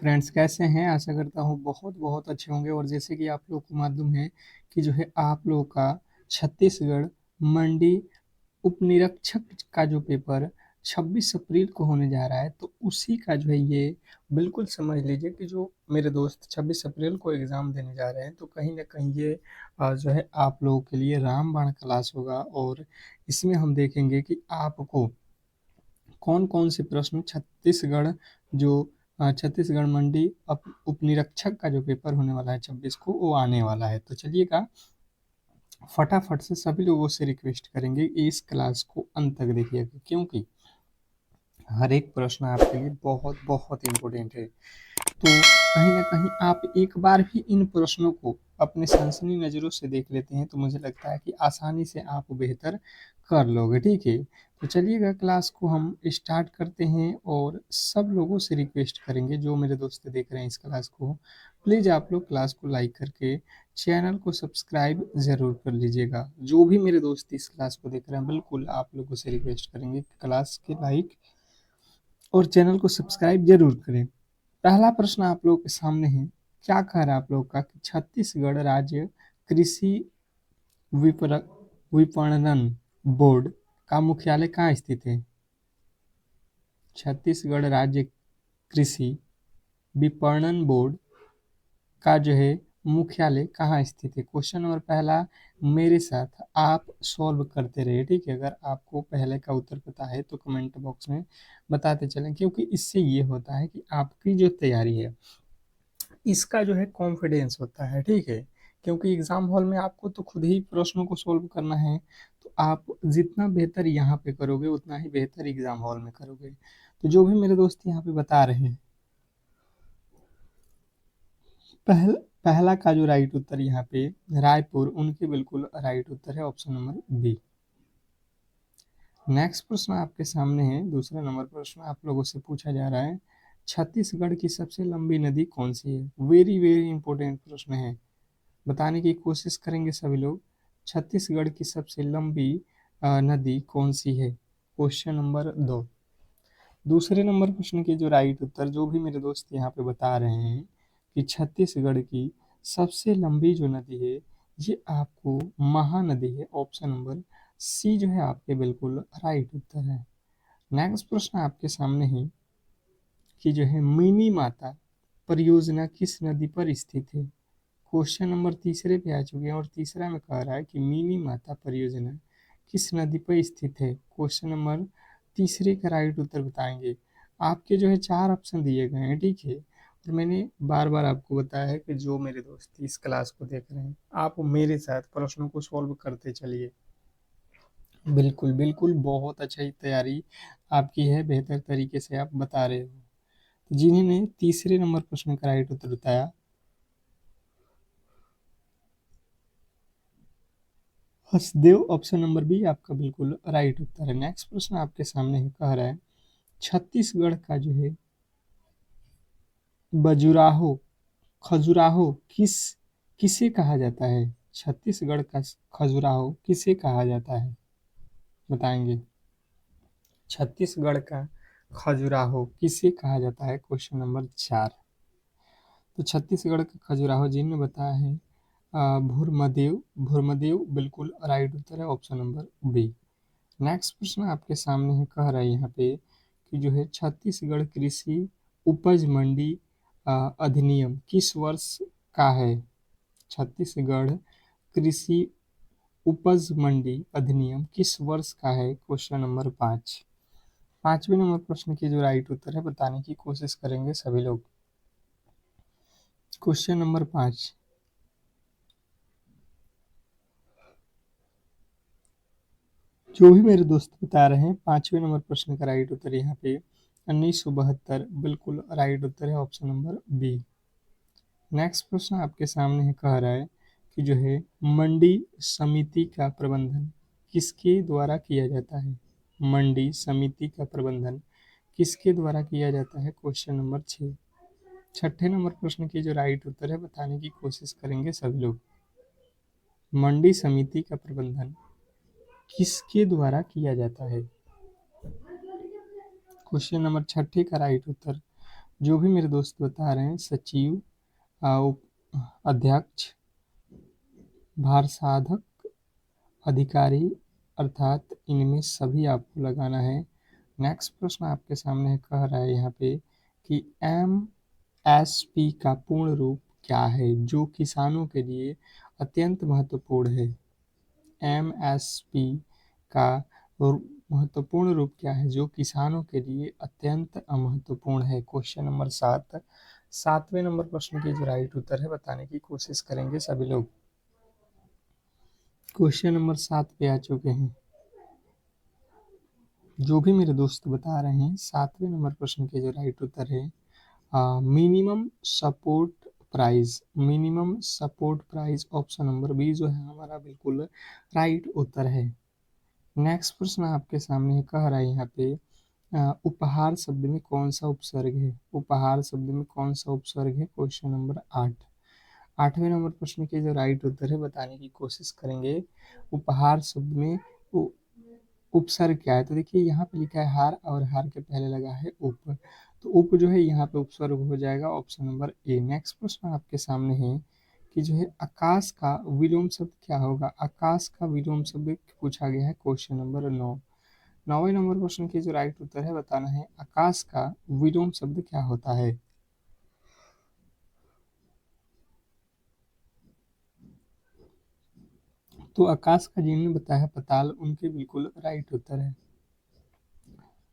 Friends कैसे हैं? आशा करता हूँ बहुत अच्छे होंगे। और जैसे कि आप लोग को मालूम है कि जो है आप लोगों का छत्तीसगढ़ मंडी उपनिरीक्षक का जो पेपर 26 अप्रैल को होने जा रहा है, तो उसी का जो है ये बिल्कुल समझ लीजिए कि जो मेरे दोस्त 26 अप्रैल को एग्ज़ाम देने जा रहे हैं, तो कहीं न कहीं ये जो है आप लोगों के लिए रामबाण क्लास होगा। और इसमें हम देखेंगे कि आपको कौन-कौन से प्रश्न छत्तीसगढ़ जो छत्तीसगढ़ मंडी उपनिरीक्षक का जो पेपर होने वाला है 26 को, वो आने वाला है। तो चलिएगा फटाफट से सभी लोगों से रिक्वेस्ट करेंगे इस क्लास को अंत तक देखिएगा, क्योंकि हर एक प्रश्न आपके लिए बहुत इम्पोर्टेंट है। तो कहीं न कहीं आप एक बार भी इन प्रश्नों को अपने सनसनी नज़रों से देख लेते हैं, तो मुझे लगता है कि आसानी से आप बेहतर कर लोगे, ठीक है? तो चलिएगा क्लास को हम स्टार्ट करते हैं और सब लोगों से रिक्वेस्ट करेंगे जो मेरे दोस्त देख रहे हैं इस क्लास को, प्लीज़ आप लोग क्लास को लाइक करके चैनल को सब्सक्राइब ज़रूर कर लीजिएगा। जो भी मेरे दोस्त इस क्लास को देख रहे हैं, बिल्कुल आप लोगों से रिक्वेस्ट करेंगे कि क्लास के लाइक और चैनल को सब्सक्राइब ज़रूर करें। पहला प्रश्न आप लोगों के सामने है, क्या कह रहा है आप लोग का कि छत्तीसगढ़ राज्य कृषि विपर विपणन बोर्ड का मुख्यालय कहाँ स्थित है? छत्तीसगढ़ राज्य कृषि विपणन बोर्ड का जो है मुख्यालय कहाँ स्थित है? क्वेश्चन नंबर पहला मेरे साथ आप सॉल्व करते रहिए, ठीक है? अगर आपको पहले का उत्तर पता है तो कमेंट बॉक्स में बताते चलें, क्योंकि इससे ये होता है कि आपकी जो तैयारी है इसका जो है कॉन्फिडेंस होता है, ठीक है? क्योंकि एग्ज़ाम हॉल में आपको तो खुद ही प्रश्नों को सॉल्व करना है, तो आप जितना बेहतर यहाँ पे करोगे उतना ही बेहतर एग्ज़ाम हॉल में करोगे। तो जो भी मेरे दोस्त यहाँ पे बता रहे हैं, पहल पहला का जो राइट उत्तर यहाँ पे रायपुर, उनके बिल्कुल राइट उत्तर है ऑप्शन नंबर बी। नेक्स्ट प्रश्न आपके सामने है, दूसरा नंबर प्रश्न आप लोगों से पूछा जा रहा है, छत्तीसगढ़ की सबसे लंबी नदी कौन सी है? वेरी इंपॉर्टेंट प्रश्न है, बताने की कोशिश करेंगे सभी लोग। छत्तीसगढ़ की सबसे लंबी नदी कौन सी है? Question number 2। दूसरे नंबर प्रश्न के जो राइट उत्तर जो भी मेरे दोस्त यहाँ पे बता रहे हैं कि छत्तीसगढ़ की सबसे लंबी जो नदी है, ये आपको महानदी है, ऑप्शन नंबर सी जो है आपके बिल्कुल राइट उत्तर है। नेक्स्ट प्रश्न आपके सामने है कि जो है मिनी माता परियोजना किस नदी पर स्थित है? क्वेश्चन नंबर तीसरे पे आ चुके हैं और तीसरा में कह रहा है कि मिनी माता परियोजना किस नदी पर स्थित है? क्वेश्चन नंबर तीसरे का राइट उत्तर बताएंगे। आपके जो है 4 ऑप्शन दिए गए हैं, ठीक है? और मैंने बार-बार आपको बताया है कि जो मेरे दोस्त इस क्लास को देख रहे हैं, आप मेरे साथ प्रश्नों को सॉल्व करते चलिए। बिल्कुल बहुत अच्छा ही तैयारी आपकी है, बेहतर तरीके से आप बता रहे हो। जिन्होंने तीसरे नंबर प्रश्न का राइट उत्तर बताया, हसदेव, ऑप्शन नंबर बी आपका बिल्कुल राइट उत्तर है। नेक्स्ट प्रश्न आपके सामने है, कह रहा है छत्तीसगढ़ का जो है बजुराहो खजुराहो किसे कहा जाता है? छत्तीसगढ़ का खजुराहो किसे कहा जाता है? बताएंगे। छत्तीसगढ़ का खजुराहो किसे कहा जाता है? Question number 4। तो छत्तीसगढ़ का खजुराहो जिनने बताया है भूरमदेव बिल्कुल राइट उत्तर है, ऑप्शन नंबर बी। नेक्स्ट प्रश्न आपके सामने है, कह रहा है यहाँ पे कि जो है छत्तीसगढ़ कृषि उपज मंडी अधिनियम किस वर्ष का है? छत्तीसगढ़ कृषि उपज मंडी अधिनियम किस वर्ष का है? Question number 5। पांचवें नंबर प्रश्न की जो राइट उत्तर है बताने की कोशिश करेंगे सभी लोग। क्वेश्चन नंबर 5, जो भी मेरे दोस्त बता रहे हैं, पांचवें नंबर प्रश्न का राइट उत्तर यहाँ पे 1972 बिल्कुल राइट उत्तर है, ऑप्शन नंबर बी। नेक्स्ट प्रश्न आपके सामने है, कह रहा है कि जो है मंडी समिति का प्रबंधन किसके द्वारा किया जाता है? मंडी समिति का प्रबंधन किसके द्वारा किया जाता है? Question number 6। छठे नंबर प्रश्न की जो राइट उत्तर है बताने की कोशिश करेंगे सभी लोग। मंडी समिति का प्रबंधन किसके द्वारा किया जाता है? क्वेश्चन नंबर छठे का राइट उत्तर जो भी मेरे दोस्त बता रहे हैं, सचिव, अध्यक्ष, भार साधक, अधिकारी, अर्थात इनमें सभी आपको लगाना है। नेक्स्ट प्रश्न आपके सामने कह रहा है यहाँ पे कि एमएसपी का पूर्ण रूप क्या है, जो किसानों के लिए अत्यंत महत्वपूर्ण है। एमएसपी का महत्वपूर्ण रूप क्या है, जो किसानों के लिए अत्यंत महत्वपूर्ण है। क्वेश्चन नंबर 7, 7वें नंबर प्रश्न के जो राइट उत्तर है बताने की कोशिश करेंगे सभी लोग। क्वेश्चन नंबर 7 पे आ चुके हैं। जो भी मेरे दोस्त बता रहे हैं, 7वें नंबर प्रश्न के जो राइट उत्तर है minimum support price, minimum support price option number B जो है हमारा बिल्कुल राइट उत्तर है। नेक्स्ट प्रश्न आपके सामने कह रहा है यहाँ पे उपहार शब्द में कौन सा उपसर्ग है, उपहार शब्द में कौन सा उपसर्ग है। क्वेश्चन नंबर 8, 8वें नंबर प्रश्न के जो राइट उत्तर है बताने की कोशिश करेंगे। उपहार शब्द में उपसर्ग क्या है, तो देखिए यहाँ पे लिखा है हार और हार के पहले लगा है उप, तो उप जो है यहाँ पे उपसर्ग हो जाएगा, ऑप्शन नंबर ए। नेक्स्ट प्रश्न आपके सामने है कि जो है आकाश का विलोम शब्द क्या होगा, आकाश का विलोम शब्द पूछा गया है। क्वेश्चन नंबर 9, 9वें नंबर प्रश्न की जो राइट उत्तर है बताना है आकाश का विलोम शब्द क्या होता है। तो आकाश का जिन्होंने बताया पताल, उनके बिल्कुल राइट उत्तर है।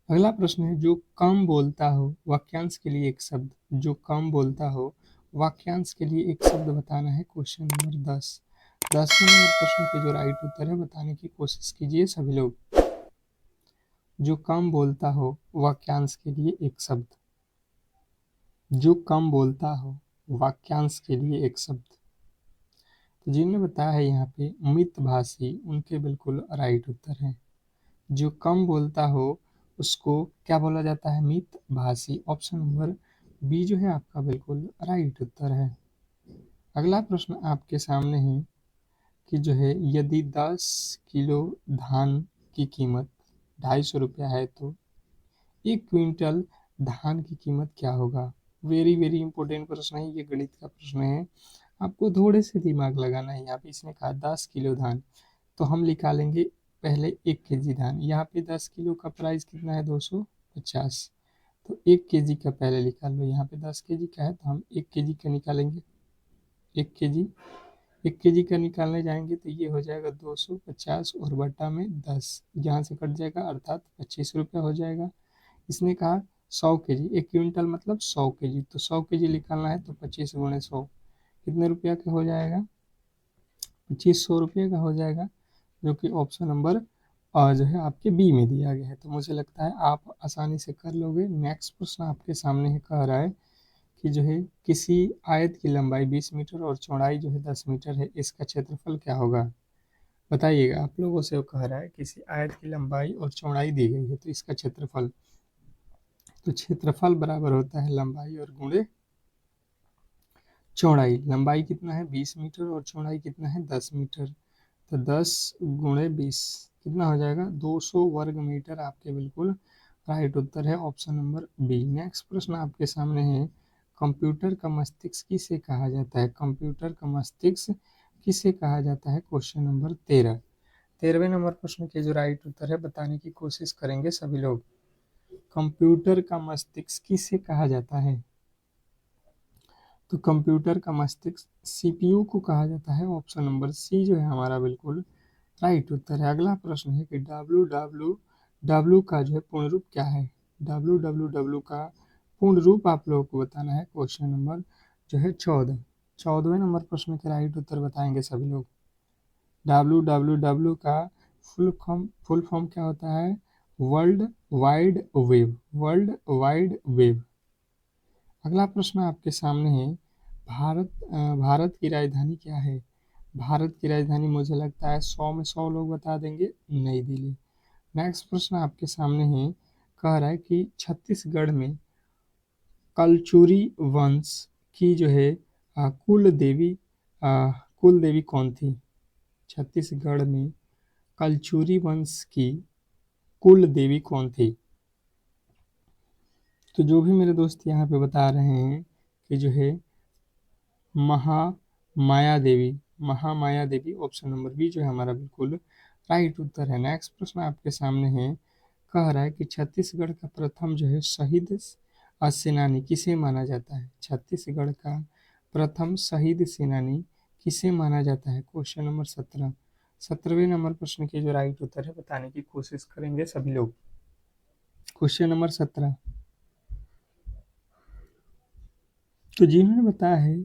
अगला प्रश्न है जो कम बोलता हो वाक्यांश के लिए एक शब्द, जो कम बोलता हो वाक्यांश के लिए एक शब्द बताना है। क्वेश्चन नंबर 10, 10वें नंबर प्रश्न के जो राइट उत्तर है बताने की कोशिश कीजिए सभी लोग। जो कम बोलता हो वाक्यांश के लिए एक शब्द, जो कम बोलता हो वाक्यांश के लिए एक शब्द, तो जिन्होंने बताया है यहाँ पे मितभाषी, उनके बिल्कुल राइट उत्तर है। जो कम बोलता हो उसको क्या बोला जाता है, मितभाषी। ऑप्शन नंबर बी जो है आपका बिल्कुल राइट उत्तर है। अगला प्रश्न आपके सामने है कि जो है यदि 10 किलो धान की कीमत 250 रुपया है तो 1 क्विंटल धान की कीमत क्या होगा। वेरी वेरी इंपॉर्टेंट प्रश्न है, ये गणित का प्रश्न है, आपको थोड़े से दिमाग लगाना है। यहाँ पे इसने कहा 10 किलो धान, तो हम निकालेंगे पहले 1 केजी धान। यहाँ पे 10 किलो का प्राइस कितना है, 250, तो 1 केजी का पहले निकाल लो। यहाँ पे 10 केजी का है तो हम 1 केजी का निकालेंगे। 1 केजी, 1 केजी का निकालने जाएंगे तो ये हो जाएगा 250 और बटा में 10, यहाँ से कट जाएगा अर्थात 25 रुपया हो जाएगा। इसने कहा 100 केजी, 1 क्विंटल मतलब 100 केजी, तो 100 केजी निकालना है तो 25 × 100 कितने रुपया का हो जाएगा, 2500 रुपये का हो जाएगा, जो कि ऑप्शन नंबर जो है आपके बी में दिया गया है। तो मुझे लगता है आप आसानी से कर लोगे। नेक्स्ट प्रश्न आपके सामने है, कह रहा है कि जो है किसी आयत की लंबाई 20 मीटर और चौड़ाई जो है 10 मीटर है, इसका क्षेत्रफल क्या होगा। बताइएगा, आप लोगों से वो कह रहा है किसी आयत की लंबाई और चौड़ाई दी गई है तो इसका क्षेत्रफल, तो क्षेत्रफल बराबर होता है लंबाई और गुणे चौड़ाई। लंबाई कितना है 20 मीटर और चौड़ाई कितना है 10 मीटर, तो 10 × 20 कितना हो जाएगा, 200 वर्ग मीटर आपके बिल्कुल राइट उत्तर है, ऑप्शन नंबर बी। नेक्स्ट प्रश्न आपके सामने है कंप्यूटर का मस्तिष्क किसे कहा जाता है, कंप्यूटर का मस्तिष्क किसे कहा जाता है। क्वेश्चन नंबर 13, 13वें नंबर प्रश्न के जो राइट उत्तर है बताने की कोशिश करेंगे सभी लोग। कंप्यूटर का मस्तिष्क किसे कहा जाता है, तो कंप्यूटर का मस्तिष्क सीपीयू को कहा जाता है, ऑप्शन नंबर सी जो है हमारा बिल्कुल राइट उत्तर है। अगला प्रश्न है कि डब्ल्यू का जो है पूर्ण रूप क्या है, डब्ल्यू का पूर्ण रूप आप लोगों को बताना है। क्वेश्चन नंबर जो है 14, 14वें नंबर प्रश्न के राइट उत्तर बताएंगे सभी लोग। डब्ल्यू का फुल फॉर्म क्या होता है, world wide web, world wide web. अगला प्रश्न आपके सामने है भारत की राजधानी क्या है। भारत की राजधानी मुझे लगता है 100 में 100 लोग बता देंगे, नई दिल्ली। नेक्स्ट प्रश्न आपके सामने है, कह रहा है कि छत्तीसगढ़ में कलचुरी वंश की जो है कुल देवी कौन थी। छत्तीसगढ़ में कलचुरी वंश की कुल देवी कौन थी। तो जो भी मेरे दोस्त यहाँ पे बता रहे हैं कि जो है महामाया देवी, महामाया देवी ऑप्शन नंबर बी जो है हमारा बिल्कुल राइट उत्तर है। नेक्स्ट प्रश्न आपके सामने है, कह रहा है कि छत्तीसगढ़ का प्रथम जो है शहीद सेनानी किसे माना जाता है? छत्तीसगढ़ का प्रथम शहीद सेनानी किसे माना जाता है? क्वेश्चन नंबर 17, 17वें नंबर प्रश्न के जो राइट उत्तर है बताने की कोशिश करेंगे सभी लोग। क्वेश्चन नंबर 17, तो जिन्होंने बताया है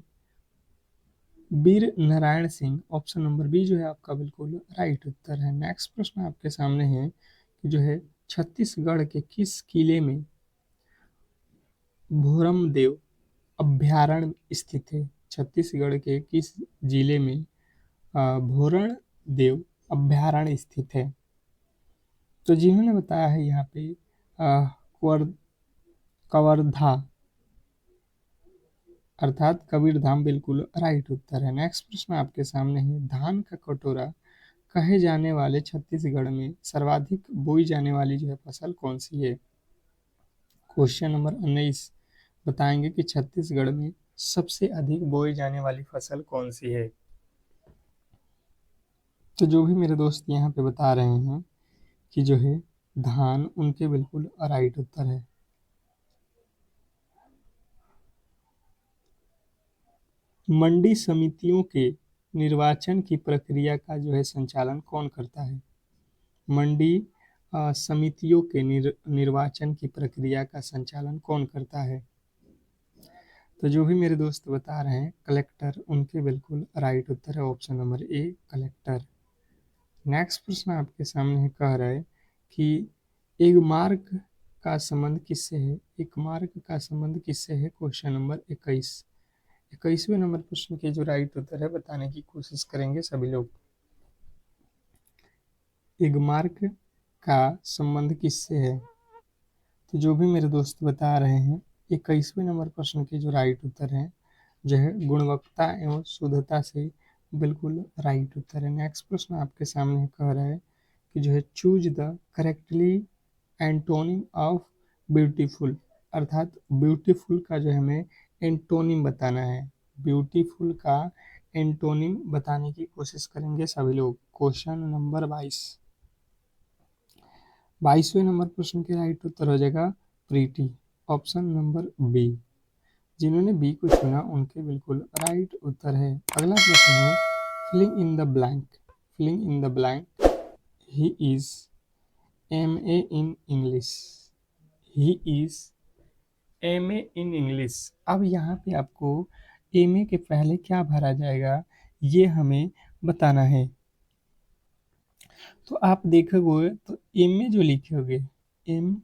Veer Narayan Singh, option number B जो है आपका बिल्कुल राइट उत्तर है। नेक्स्ट प्रश्न आपके सामने है कि जो है छत्तीसगढ़ के किस किले में भोरमदेव अभ्यारण्य स्थित है? छत्तीसगढ़ के किस जिले में भोरण देव अभ्यारण्य स्थित है? तो जिन्होंने बताया है यहाँ पे कवर्धा अर्थात कबीरधाम बिल्कुल राइट उत्तर है। नेक्स्ट प्रश्न आपके सामने है, धान का कटोरा कहे जाने वाले छत्तीसगढ़ में सर्वाधिक बोई जाने वाली जो है फसल कौन सी है? क्वेश्चन नंबर 19 बताएंगे कि छत्तीसगढ़ में सबसे अधिक बोई जाने वाली फसल कौन सी है? तो जो भी मेरे दोस्त यहाँ पे बता रहे हैं कि जो है धान, उनके बिल्कुल राइट उत्तर है। मंडी समितियों के निर्वाचन की प्रक्रिया का जो है संचालन कौन करता है? मंडी समितियों के निर्वाचन की प्रक्रिया का संचालन कौन करता है? तो जो भी मेरे दोस्त बता रहे हैं कलेक्टर, उनके बिल्कुल राइट उत्तर है option number A collector. Next प्रश्न आपके सामने है, कह रहा है कि एक मार्ग का संबंध किससे है? एक मार्ग का संबंध किससे है? क्वेश्चन नंबर 21, 21वें नंबर प्रश्न के जो राइट उत्तर है बताने की कोशिश करेंगे सभी लोग। एक मार्ग का संबंध किससे है? तो जो भी मेरे दोस्त बता रहे हैं 21वें नंबर प्रश्न के जो राइट उत्तर है जो है गुणवत्ता एवं शुद्धता से बिल्कुल राइट उत्तर है। नेक्स्ट प्रश्न आपके सामने कह रहा है कि जो है choose the correctly antonym of beautiful, अर्थात ब्यूटीफुल का जो है हमें एंटोनिम बताना है। ब्यूटीफुल का एंटोनिम बताने की कोशिश करेंगे सभी लोग। क्वेश्चन नंबर 22, 22वें नंबर प्रश्न के राइट उत्तर हो जाएगा प्रीटी, ऑप्शन नंबर बी। जिन्होंने बी को चुना उनके बिल्कुल राइट उत्तर है। अगला प्रश्न है filling in the blank, filling in the blank, he is MA in English, he is MA in English. अब यहाँ पे आपको MA के पहले क्या भरा जाएगा ये हमें बताना है। तो आप देखोगे तो MA जो लिखे होगे एम,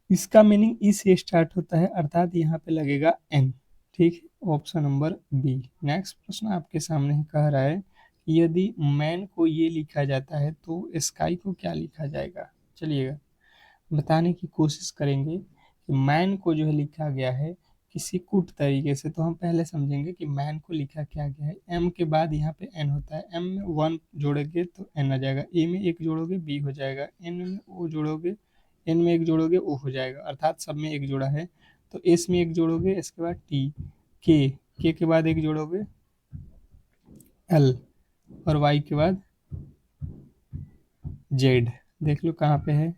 इसका मीनिंग ई से स्टार्ट होता है अर्थात यहाँ पे लगेगा N, ठीक है, ऑप्शन नंबर बी। नेक्स्ट प्रश्न आपके सामने कह रहा है कि यदि मैन को ये लिखा जाता है तो स्काई को क्या लिखा जाएगा? चलिएगा बताने की कोशिश करेंगे कि मैन को जो है लिखा गया है किसी कुट तरीके से। तो हम पहले समझेंगे कि मैन को लिखा क्या गया है। एम के बाद यहाँ पे एन होता है, एम में 1 जोड़ोगे तो एन आ जाएगा, ए में 1 जोड़ोगे बी हो जाएगा, एन में ओ जोड़ोगे, एन में 1 जोड़ोगे ओ हो जाएगा, अर्थात सब में 1 जोड़ा है। तो एस में 1 जोड़ोगे, इसके बाद टी, के के बाद 1 जोड़ोगे एल, और वाई के बाद जेड। देख लो कहाँ पे है,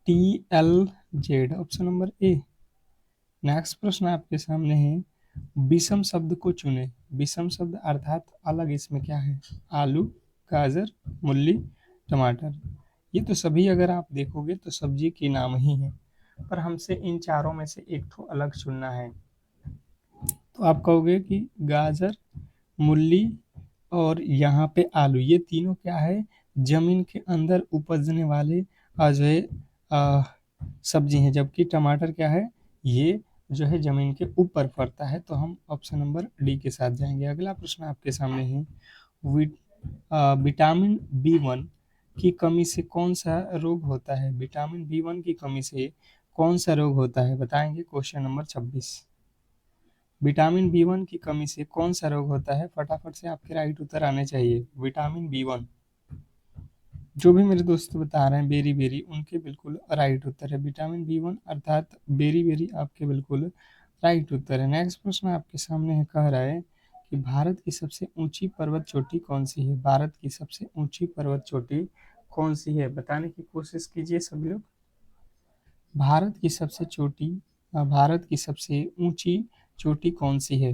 TLZ, option number A. Next प्रश्न आपके सामने है विषम शब्द को चुने। विषम शब्द अर्थात अलग, इसमें क्या है? आलू, गाजर, मूली, टमाटर। ये तो सभी अगर आप देखोगे तो सब्जी के नाम ही है, पर हमसे इन चारों में से एक ठो अलग चुनना है। तो आप कहोगे कि गाजर, मूली और यहाँ पे आलू, ये तीनों क्या है? जमीन के अंदर उपजने वाले जो है सब्जी हैं, जबकि टमाटर क्या है? ये जो है जमीन के ऊपर फरता है। तो हम ऑप्शन नंबर डी के साथ जाएंगे। अगला प्रश्न आपके सामने है विटामिन B1 की कमी से कौन सा रोग होता है? विटामिन B1 की कमी से कौन सा रोग होता है बताएंगे। क्वेश्चन नंबर 26, विटामिन B1 की कमी से कौन सा रोग होता है? फटाफट से आपके राइट उत्तर आने चाहिए। विटामिन B1, जो भी मेरे दोस्त बता रहे हैं बेरी बेरी, उनके बिल्कुल राइट उत्तर है विटामिन बी 1, अर्थात बेरी बेरी आपके बिल्कुल राइट उत्तर है। नेक्स्ट प्रश्न आपके सामने है, कह रहा है कि भारत की सबसे ऊंची पर्वत चोटी कौन सी है। भारत की सबसे ऊंची पर्वत चोटी कौन सी है, बताने की कोशिश कीजिए सभी लोग। भारत की सबसे चोटी भारत की सबसे ऊंची चोटी कौन सी है।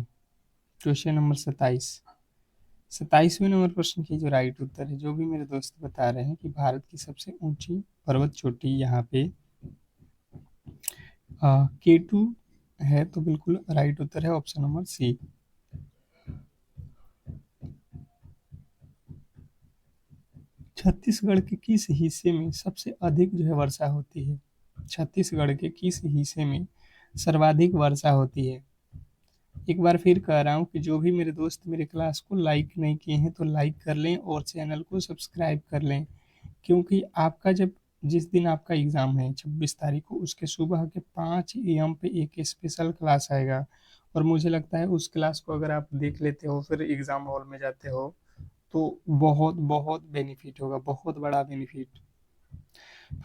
क्वेश्चन नंबर 27वें नंबर प्रश्न की जो राइट उत्तर है, जो भी मेरे दोस्त बता रहे हैं कि भारत की सबसे ऊंची पर्वत चोटी यहाँ पे K2 है, तो बिल्कुल राइट उत्तर है ऑप्शन नंबर सी। छत्तीसगढ़ के किस हिस्से में सबसे अधिक जो है वर्षा होती है। छत्तीसगढ़ के किस हिस्से में सर्वाधिक वर्षा होती है। एक बार फिर कह रहा हूँ कि जो भी मेरे दोस्त मेरे क्लास को लाइक नहीं किए हैं तो लाइक कर लें और चैनल को सब्सक्राइब कर लें, क्योंकि आपका जब जिस दिन आपका एग्ज़ाम है 26 तारीख को, उसके सुबह के 5 AM पे एक स्पेशल क्लास आएगा, और मुझे लगता है उस क्लास को अगर आप देख लेते हो फिर एग्ज़ाम हॉल में जाते हो तो बहुत बहुत बेनिफिट होगा, बहुत बड़ा बेनिफिट।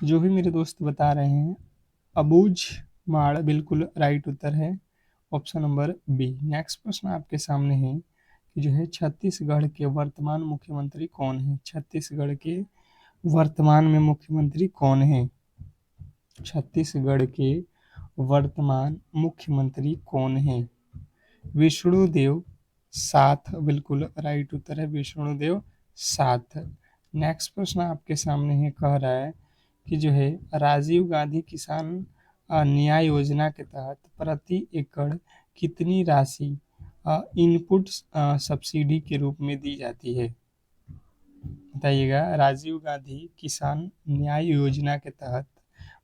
जो भी मेरे दोस्त बता रहे हैं अबूझ माड़ बिल्कुल राइट उत्तर है ऑप्शन नंबर बी। नेक्स्ट प्रश्न आपके सामने है कि जो है छत्तीसगढ़ के वर्तमान मुख्यमंत्री कौन है। छत्तीसगढ़ के वर्तमान में मुख्यमंत्री कौन है। छत्तीसगढ़ के वर्तमान मुख्यमंत्री कौन है। विष्णुदेव साथ बिल्कुल राइट उत्तर है, विष्णुदेव साथ। नेक्स्ट प्रश्न आपके सामने है, कह रहा है कि जो है राजीव गांधी किसान न्याय योजना के तहत प्रति एकड़ कितनी राशि इनपुट सब्सिडी के रूप में दी जाती है। बताइएगा, राजीव गांधी किसान न्याय योजना के तहत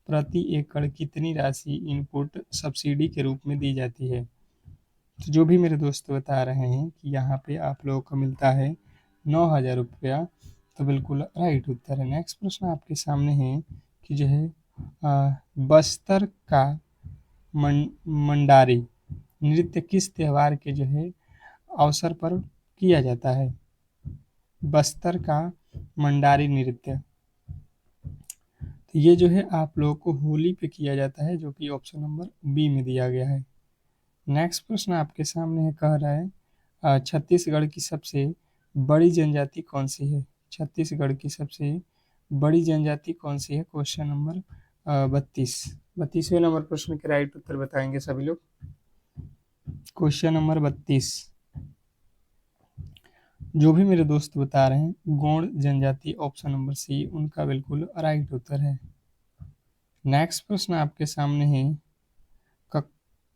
प्रति एकड़ कितनी राशि इनपुट सब्सिडी के रूप में दी जाती है। तो जो भी मेरे दोस्त बता रहे हैं कि यहाँ पे आप लोगों को मिलता है 9,000 रुपया, तो बिल्कुल राइट उत्तर है। नेक्स्ट प्रश्न आपके सामने है कि जो है बस्तर का मंडारी नृत्य किस त्योहार के जो है अवसर पर किया जाता है। बस्तर का मंडारी नृत्य, तो ये जो है आप लोगों को होली पे किया जाता है, जो कि ऑप्शन नंबर बी में दिया गया है। नेक्स्ट प्रश्न आपके सामने है, कह रहा है छत्तीसगढ़ की सबसे बड़ी जनजाति कौन सी है। छत्तीसगढ़ की सबसे बड़ी जनजाति कौन सी है। क्वेश्चन नंबर 32वें नंबर प्रश्न के राइट उत्तर बताएंगे सभी लोग। क्वेश्चन नंबर 32, जो भी मेरे दोस्त बता रहे हैं गौड़ जनजाति, ऑप्शन नंबर सी उनका बिल्कुल राइट उत्तर है। नेक्स्ट प्रश्न आपके सामने है,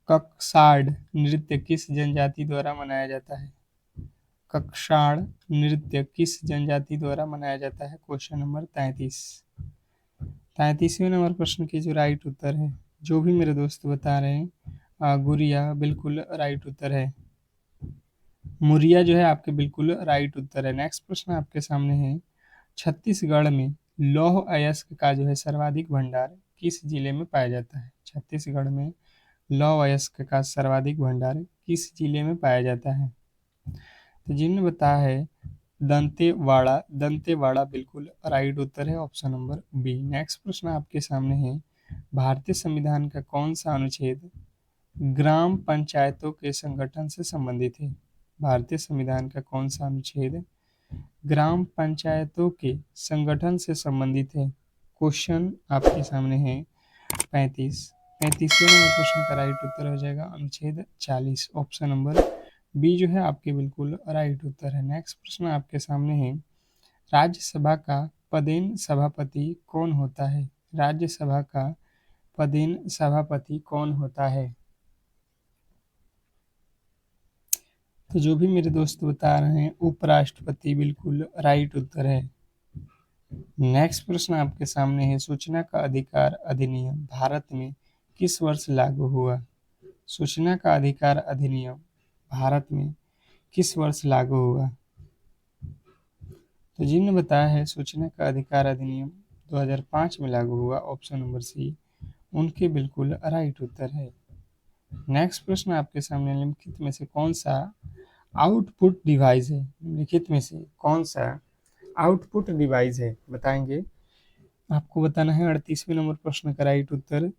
कक्साड नृत्य किस जनजाति द्वारा मनाया जाता है। कक्साड नृत्य किस जनजाति द्वारा मनाया जाता है। क्वेश्चन नंबर 33वें नंबर प्रश्न की जो राइट उत्तर है, जो भी मेरे दोस्त बता रहे हैं गुरिया बिल्कुल राइट उत्तर है। मुरिया जो है आपके बिल्कुल राइट उत्तर है। नेक्स्ट प्रश्न आपके सामने है, छत्तीसगढ़ में लौह अयस्क का जो है सर्वाधिक भंडार किस जिले में पाया जाता है। छत्तीसगढ़ में लौह अयस्क का सर्वाधिक भंडार किस जिले में पाया जाता है। तो जिन्होंने बताया है दंतेवाड़ा, दंतेवाड़ा बिल्कुल राइट उत्तर है ऑप्शन नंबर बी। नेक्स्ट प्रश्न आपके सामने है, भारतीय संविधान का कौन सा अनुच्छेद ग्राम पंचायतों के संगठन से संबंधित है। भारतीय संविधान का कौन सा अनुच्छेद ग्राम पंचायतों के संगठन से संबंधित है। क्वेश्चन आपके सामने है 35वें नंबर प्रश्न का राइट उत्तर हो जाएगा अनुच्छेद 40, ऑप्शन नंबर बी जो है आपके बिल्कुल राइट उत्तर है। नेक्स्ट प्रश्न आपके सामने है, राज्यसभा का पदेन सभापति कौन होता है। राज्यसभा का पदेन सभापति कौन होता है। तो जो भी मेरे दोस्त बता रहे हैं उपराष्ट्रपति बिल्कुल राइट उत्तर है। नेक्स्ट प्रश्न आपके सामने है, सूचना का अधिकार अधिनियम भारत में किस वर्ष लागू हुआ। सूचना का अधिकार अधिनियम भारत में किस वर्ष लागू हुआ। तो जिन्होंने बताया है सूचना का अधिकार अधिनियम 2005 में लागू हुआ, ऑप्शन नंबर सी उनके बिल्कुल राइट उत्तर है। नेक्स्ट प्रश्न आपके सामने, निम्नलिखित में से कौन सा आउटपुट डिवाइस है। निम्नलिखित में से कौन सा आउटपुट डिवाइस है, बताएंगे। आपको बताना है 38वें नंबर प्रश्न का राइट उत्तर।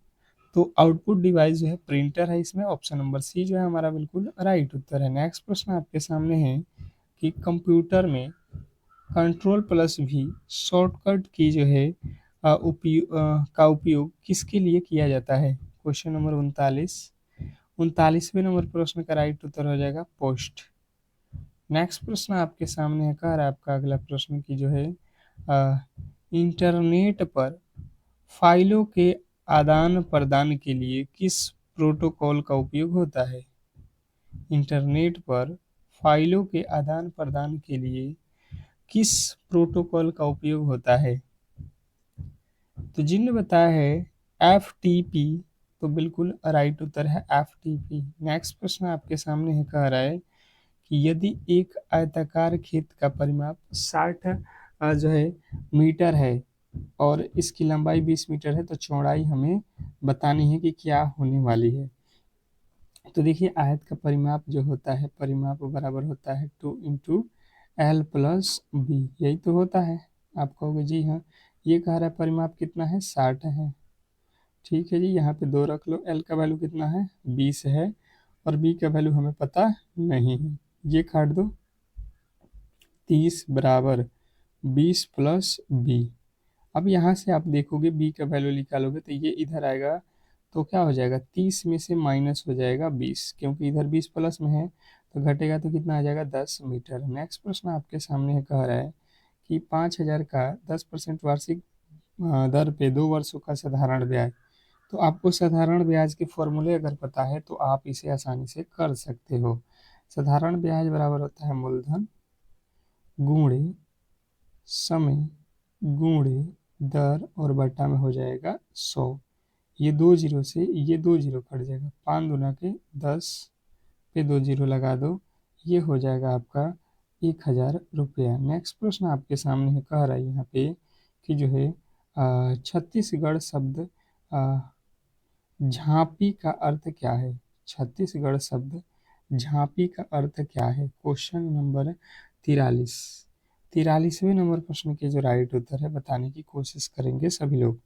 तो आउटपुट डिवाइस जो है प्रिंटर है, इसमें ऑप्शन नंबर सी जो है हमारा बिल्कुल राइट उत्तर है। नेक्स्ट प्रश्न आपके सामने है कि कंप्यूटर में कंट्रोल प्लस भी शॉर्टकट की जो है का उपयोग किसके लिए किया जाता है? क्वेश्चन नंबर 39वें नंबर प्रश्न का राइट उत्तर हो जाएगा पोस्ट। नेक्स्ट प्रश्न आपके सामने है, कह रहा है आपका अगला प्रश्न की जो है इंटरनेट पर फाइलों के आदान प्रदान के लिए किस प्रोटोकॉल का उपयोग होता है? इंटरनेट पर फाइलों के आदान प्रदान के लिए किस प्रोटोकॉल का उपयोग होता है? तो जिनने बताया है FTP, तो बिल्कुल राइट उत्तर है FTP। नेक्स्ट प्रश्न आपके सामने है, कह रहा है कि यदि एक आयताकार खेत का परिमाप 60 जो है मीटर है और इसकी लंबाई 20 मीटर है, तो चौड़ाई हमें बतानी है कि क्या होने वाली है। तो देखिए आयत का परिमाप जो होता है, परिमाप बराबर होता है 2 × L+B, यही तो होता है। आप कहोगे जी हाँ, ये कह रहा है परिमाप कितना है, 60 है। ठीक है जी, यहाँ पे 2 रख लो। L का वैल्यू कितना है, 20 है, और B का वैल्यू हमें पता नहीं है, ये काट दो। 30 बराबर 20+B। अब यहाँ से आप देखोगे B का वैल्यू निकालोगे तो ये इधर आएगा, तो क्या हो जाएगा, 30 में से माइनस हो जाएगा 20, क्योंकि इधर 20 प्लस में है तो घटेगा, तो कितना आ जाएगा, 10 मीटर। नेक्स्ट प्रश्न आपके सामने है, कह रहा है कि 5,000 का 10% वार्षिक दर पे 2 वर्षों का साधारण ब्याज। तो आपको साधारण ब्याज के फॉर्मूले अगर पता है तो आप इसे आसानी से कर सकते हो। साधारण ब्याज बराबर होता है मूलधन गुणे समय गुणे दर और बटा में हो जाएगा 100। ये 2 जीरो से ये 2 जीरो कट जाएगा, 5 दूना के 10 पे 2 जीरो लगा दो, ये हो जाएगा आपका 1,000 रुपया। नेक्स्ट प्रश्न आपके सामने है, कह रहा है यहाँ पे कि जो है छत्तीसगढ़ शब्द झांपी का अर्थ क्या है? छत्तीसगढ़ शब्द झांपी का अर्थ क्या है? क्वेश्चन नंबर 43वें नंबर प्रश्न के जो राइट उत्तर है बताने की कोशिश करेंगे सभी लोग।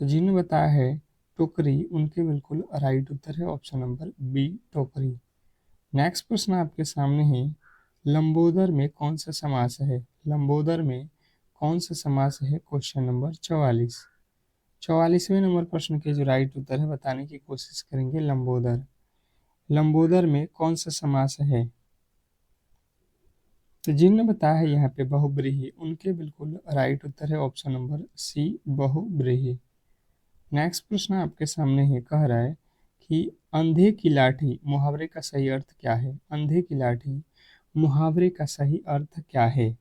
तो जिन्होंने बताया है टोकरी, उनके बिल्कुल राइट उत्तर है ऑप्शन नंबर बी टोकरी। नेक्स्ट प्रश्न आपके सामने है, लंबोदर में कौन सा समास है? लंबोदर में कौन सा समास है? क्वेश्चन नंबर 44वें नंबर प्रश्न के जो राइट उत्तर है बताने की कोशिश करेंगे। लंबोदर में कौन सा समास है? तो जिन्होंने बताया है यहाँ पे बहुब्रीही, उनके बिल्कुल राइट उत्तर है ऑप्शन नंबर सी बहुब्रीही। नेक्स्ट प्रश्न आपके सामने है, कह रहा है कि अंधे की लाठी मुहावरे का सही अर्थ क्या है? अंधे की लाठी मुहावरे का सही अर्थ क्या है?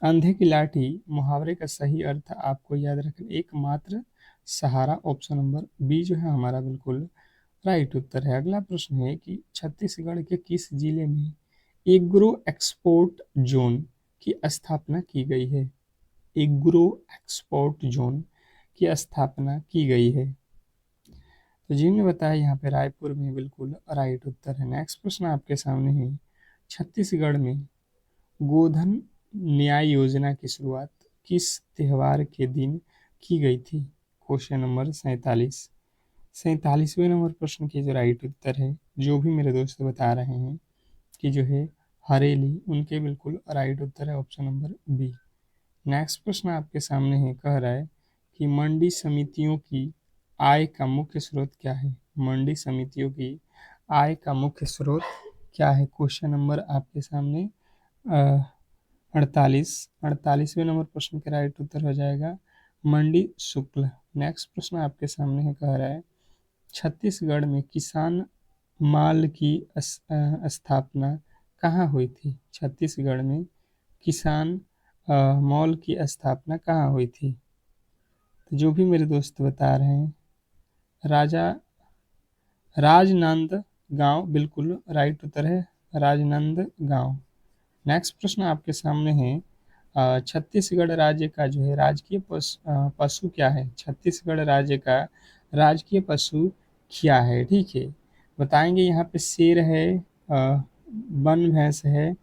अंधे की लाठी मुहावरे का सही अर्थ आपको याद रखना, एकमात्र सहारा, ऑप्शन नंबर बी जो है हमारा बिल्कुल राइट उत्तर है। अगला प्रश्न है कि छत्तीसगढ़ के किस जिले में एग्रो एक्सपोर्ट जोन की स्थापना की गई है? एग्रो एक्सपोर्ट जोन की स्थापना की गई है। तो जिन्होंने बताया यहाँ पे रायपुर में बिल्कुल राइट उत्तर है। नेक्स्ट प्रश्न आपके सामने है, छत्तीसगढ़ में गोधन न्याय योजना की शुरुआत किस त्योहार के दिन की गई थी? क्वेश्चन नंबर 47वें नंबर प्रश्न के जो राइट उत्तर है, जो भी मेरे दोस्त बता रहे हैं कि जो है हरेली, उनके बिल्कुल राइट उत्तर है ऑप्शन नंबर बी। नेक्स्ट प्रश्न आपके सामने है, कह रहा है कि मंडी समितियों की आय का मुख्य स्रोत क्या है? मंडी समितियों की आय का मुख्य स्रोत क्या है? क्वेश्चन नंबर आपके सामने 48वें नंबर प्रश्न का राइट उत्तर हो जाएगा मंडी शुक्ल। नेक्स्ट प्रश्न आपके सामने है, कह रहा है छत्तीसगढ़ में किसान माल की स्थापना कहाँ हुई थी? छत्तीसगढ़ में किसान मॉल की स्थापना कहाँ हुई थी? तो जो भी मेरे दोस्त बता रहे हैं, राजा राजनांदगांव बिल्कुल राइट उत्तर है, राजनांदगांव। नेक्स्ट प्रश्न आपके सामने है, छत्तीसगढ़ राज्य का जो है राजकीय पशु क्या है? छत्तीसगढ़ राज्य का राजकीय पशु क्या है? ठीक है, बताएंगे। यहाँ पे शेर है, वन भैंस है,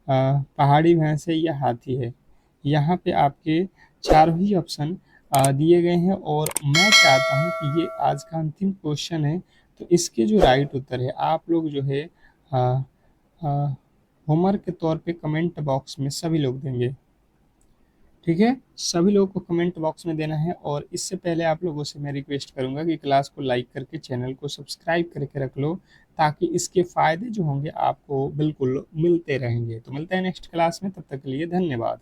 पहाड़ी भैंस है या हाथी है। यहाँ पे आपके चारों ही ऑप्शन दिए गए हैं और मैं चाहता हूँ कि ये आज का अंतिम क्वेश्चन है, तो इसके जो राइट उत्तर है आप लोग जो है होमवर्क के तौर पे कमेंट बॉक्स में सभी लोग देंगे। ठीक है, सभी लोगों को कमेंट बॉक्स में देना है और इससे पहले आप लोगों से मैं रिक्वेस्ट करूंगा कि क्लास को लाइक करके चैनल को सब्सक्राइब करके रख लो, ताकि इसके फ़ायदे जो होंगे आपको बिल्कुल मिलते रहेंगे। तो मिलते हैं नेक्स्ट क्लास में, तब तक के लिए धन्यवाद।